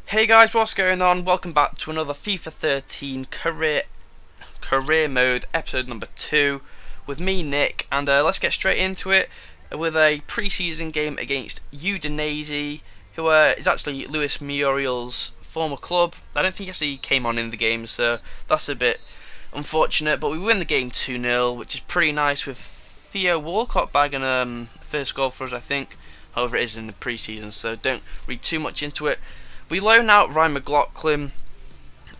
Hey guys, what's going on? Welcome back to another FIFA 13 career mode episode number 2 with me, Nick, and let's get straight into it with a pre-season game against Udinese, who is actually Luis Muriel's former club. I don't think he actually came on in the game, so that's a bit unfortunate, but we win the game 2-0, which is pretty nice with Theo Walcott bagging first goal for us, I think. However, it is in the pre-season, so don't read too much into it. We loan out Ryan McLaughlin.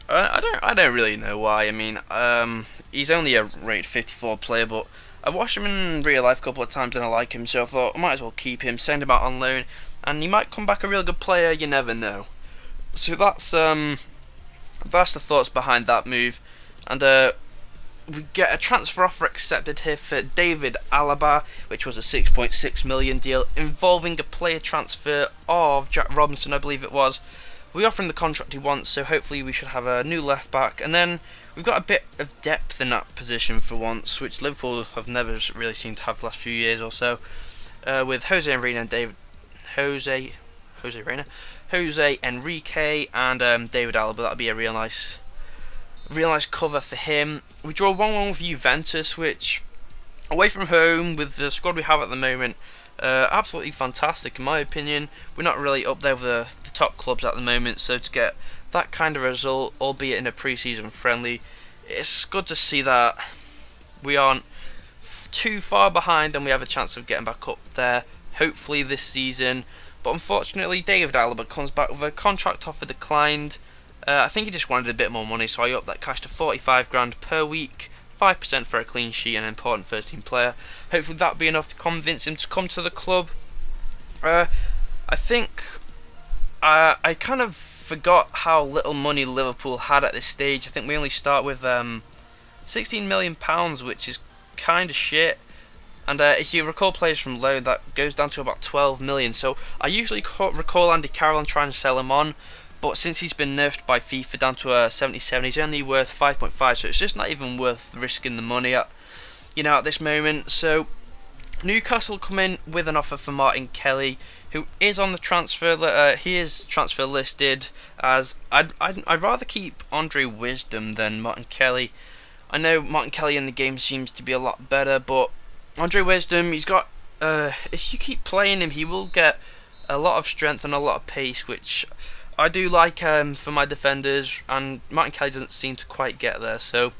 I don't really know why. I mean, he's only a rated 54 player, but I've watched him in real life a couple of times and I like him, so I thought I might as well keep him, send him out on loan, and he might come back a real good player. You never know. So that's the thoughts behind that move, and we get a transfer offer accepted here for David Alaba, which was a 6.6 million deal involving a player transfer of Jack Robinson, I believe it was. We offer him the contract he wants, so hopefully we should have a new left back, and then we've got a bit of depth in that position for once, which Liverpool have never really seemed to have the last few years or so, with Jose Enrique and Jose Enrique and David Alaba. That'd be a real nice cover for him. We draw 1-1 with Juventus, which, away from home with the squad we have at the moment, absolutely fantastic in my opinion. We're not really up there with the top clubs at the moment, so to get that kind of result, albeit in a pre-season friendly, it's good to see that we aren't too far behind and we have a chance of getting back up there, hopefully this season. But unfortunately, David Alaba comes back with a contract offer declined. I think he just wanted a bit more money, so I upped that cash to 45 grand per week, 5% for a clean sheet and an important first team player. Hopefully that'll be enough to convince him to come to the club. I think I kind of forgot how little money Liverpool had at this stage. I think we only start with £16 million, which is kind of shit. And if you recall players from loan, that goes down to about 12 million. So I usually recall Andy Carroll and try and sell him on. But since he's been nerfed by FIFA down to a 77, he's only worth 5.5, so it's just not even worth risking the money at this moment. So Newcastle come in with an offer for Martin Kelly, who is on the transfer. He is transfer listed as I'd rather keep Andre Wisdom than Martin Kelly. I know Martin Kelly in the game seems to be a lot better, but Andre Wisdom, he's got. If you keep playing him, he will get a lot of strength and a lot of pace, which I do like for my defenders, and Martin Kelly doesn't seem to quite get there. So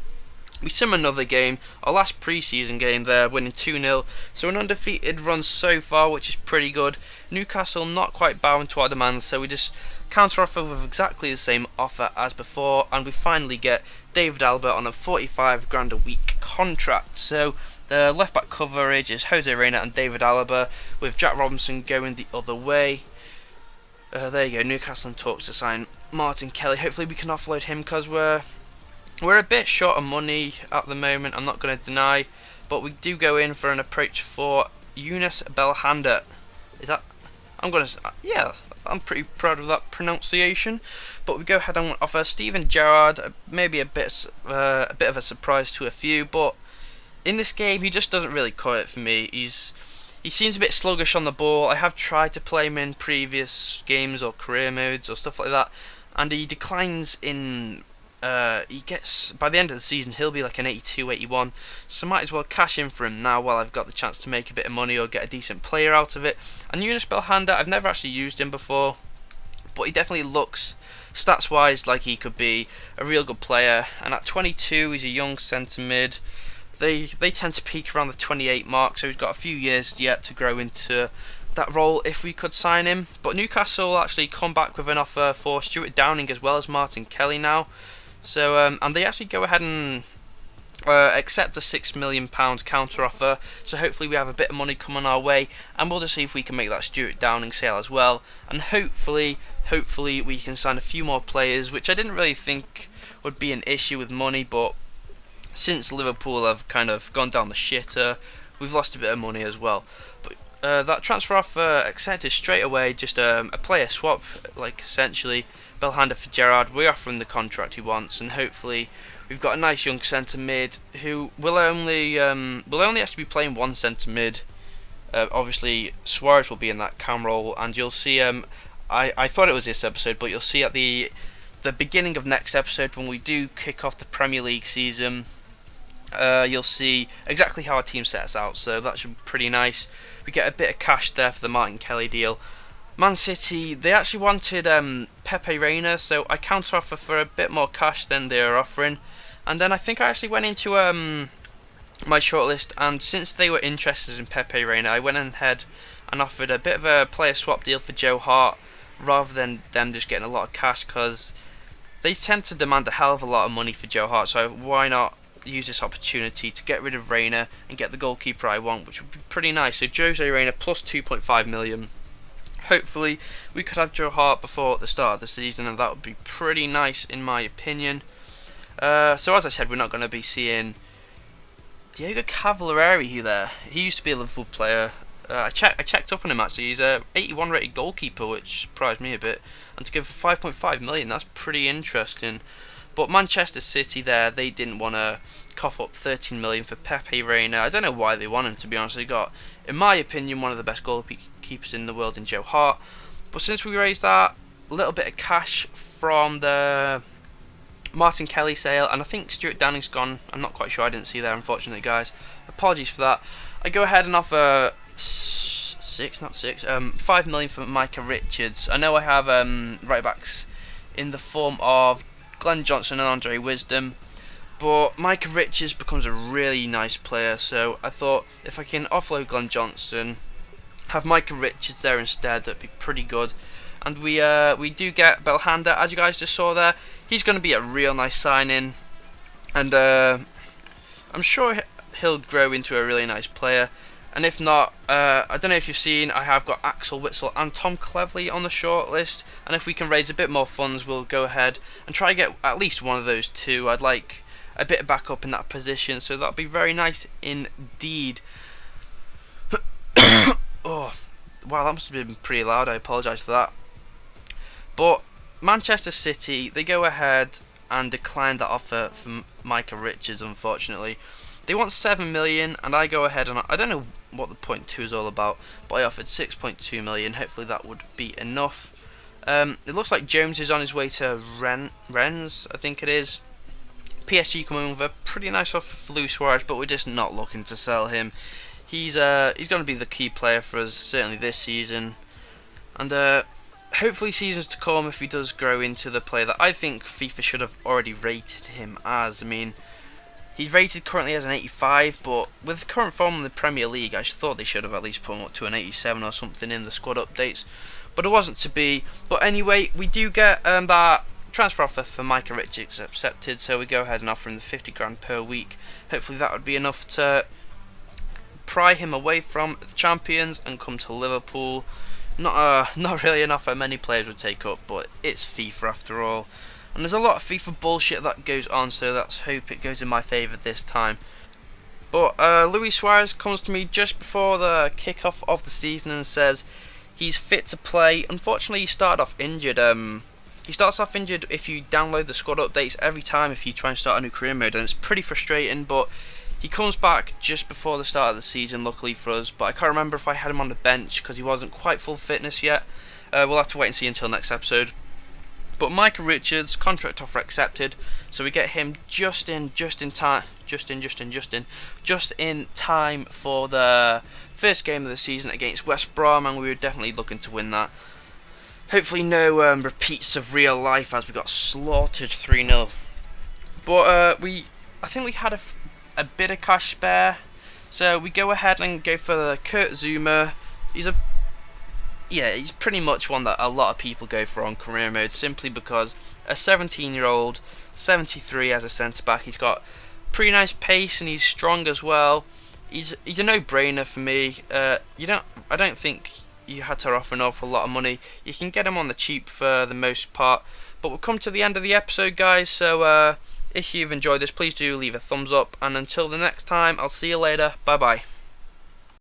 we sim another game, our last pre-season game there, winning 2-0. So an undefeated run so far, which is pretty good. Newcastle not quite bowing to our demands, so we just counter offer with exactly the same offer as before, and we finally get David Alaba on a 45 grand a week contract. So the left back coverage is Jose Reyna and David Alaba, with Jack Robinson going the other way. There you go, Newcastle talks to sign Martin Kelly. Hopefully we can offload him, because we're a bit short of money at the moment, I'm not going to deny. But we do go in for an approach for Yunus Belhanda. Is that... yeah, I'm pretty proud of that pronunciation. But we go ahead and offer Steven Gerrard, maybe a bit of a surprise to a few, but in this game he just doesn't really cut it for me. He seems a bit sluggish on the ball. I have tried to play him in previous games or career modes or stuff like that, and he declines in... he gets... by the end of the season he'll be like an 82, 81, so might as well cash in for him now while I've got the chance to make a bit of money or get a decent player out of it. And Yunus Belhanda, I've never actually used him before, but he definitely looks, stats wise, like he could be a real good player. And at 22 he's a young centre mid. They tend to peak around the 28 mark, so he's got a few years yet to grow into that role if we could sign him. But Newcastle actually come back with an offer for Stuart Downing as well as Martin Kelly now. So and they actually go ahead and accept a £6 million counter offer. So hopefully we have a bit of money coming our way, and we'll just see if we can make that Stuart Downing sale as well. And hopefully we can sign a few more players, which I didn't really think would be an issue with money, but since Liverpool have kind of gone down the shitter, we've lost a bit of money as well. But that transfer offer accepted straight away, just a player swap, like essentially Belhanda for Gerrard. We offer him the contract he wants, and hopefully we've got a nice young centre mid who will only actually be playing one centre mid. Obviously Suarez will be in that cam role, and you'll see I thought it was this episode, but you'll see at the beginning of next episode when we do kick off the Premier League season. You'll see exactly how our team sets out, so that should be pretty nice. We get a bit of cash there for the Martin Kelly deal. Man City, they actually wanted Pepe Reina, so I counter offer for a bit more cash than they were offering. And then I think I actually went into my shortlist, and since they were interested in Pepe Reina, I went ahead and offered a bit of a player swap deal for Joe Hart, rather than them just getting a lot of cash, because they tend to demand a hell of a lot of money for Joe Hart, so why not use this opportunity to get rid of Reina and get the goalkeeper I want, which would be pretty nice. So Jose Reina plus 2.5 million. Hopefully we could have Joe Hart before the start of the season, and that would be pretty nice in my opinion. So as I said, we're not going to be seeing Diego Cavallari there. He used to be a Liverpool player. I checked up on him actually. He's a 81 rated goalkeeper, which surprised me a bit. And to give 5.5 million, that's pretty interesting. But Manchester City there, they didn't want to cough up 13 million for Pepe Reina. I don't know why they want him, to be honest. They got, in my opinion, one of the best goalkeepers in the world in Joe Hart. But since we raised that little bit of cash from the Martin Kelly sale, and I think Stuart Downing's gone. I'm not quite sure. I didn't see there, unfortunately, guys. Apologies for that. I go ahead and offer 5 million for Micah Richards. I know I have right backs in the form of Glenn Johnson and Andre Wisdom, but Micah Richards becomes a really nice player. So I thought if I can offload Glenn Johnson, have Micah Richards there instead, that'd be pretty good. And we do get Belhanda, as you guys just saw there. He's going to be a real nice signing, and I'm sure he'll grow into a really nice player. And if not, I don't know if you've seen, I have got Axel Witsel and Tom Cleverley on the shortlist. And if we can raise a bit more funds, we'll go ahead and try to get at least one of those two. I'd like a bit of backup in that position, so that'll be very nice indeed. Oh, wow, that must have been pretty loud. I apologise for that. But Manchester City, they go ahead and decline that offer from Micah Richards, unfortunately. They want 7 million, and I go ahead and I don't know what the point 2 is all about, but I offered 6.2 million. Hopefully that would be enough. It looks like Jones is on his way to Rennes, I think it is. PSG coming with a pretty nice offer for Luis Suarez, but we're just not looking to sell him. He's going to be the key player for us, certainly this season, and hopefully seasons to come, if he does grow into the player that I think FIFA should have already rated him as. I mean, he's rated currently as an 85, but with current form in the Premier League, I thought they should have at least put him up to an 87 or something in the squad updates, but it wasn't to be. But anyway, we do get that transfer offer for Micah Richards accepted, so we go ahead and offer him the 50 grand per week. Hopefully that would be enough to pry him away from the champions and come to Liverpool. Not really enough that many players would take up, but it's FIFA after all. And there's a lot of FIFA bullshit that goes on, so let's hope it goes in my favour this time. But Luis Suarez comes to me just before the kickoff of the season and says he's fit to play. Unfortunately, he started off injured. He starts off injured if you download the squad updates every time if you try and start a new career mode, and it's pretty frustrating, but he comes back just before the start of the season, luckily for us, but I can't remember if I had him on the bench because he wasn't quite full fitness yet. We'll have to wait and see until next episode. But Micah Richards, contract offer accepted, so we get him just in time for the first game of the season against West Brom, and we were definitely looking to win that. Hopefully no repeats of real life as we got slaughtered 3-0. But I think we had a bit of cash spare, so we go ahead and go for the Kurt Zouma. He's pretty much one that a lot of people go for on career mode, simply because a 17-year-old, 73 as a centre back. He's got pretty nice pace and he's strong as well. He's a no-brainer for me. I don't think you had to offer an awful lot of money. You can get him on the cheap for the most part. But we'll come to the end of the episode, guys, so if you've enjoyed this, please do leave a thumbs up, and until the next time, I'll see you later. Bye bye.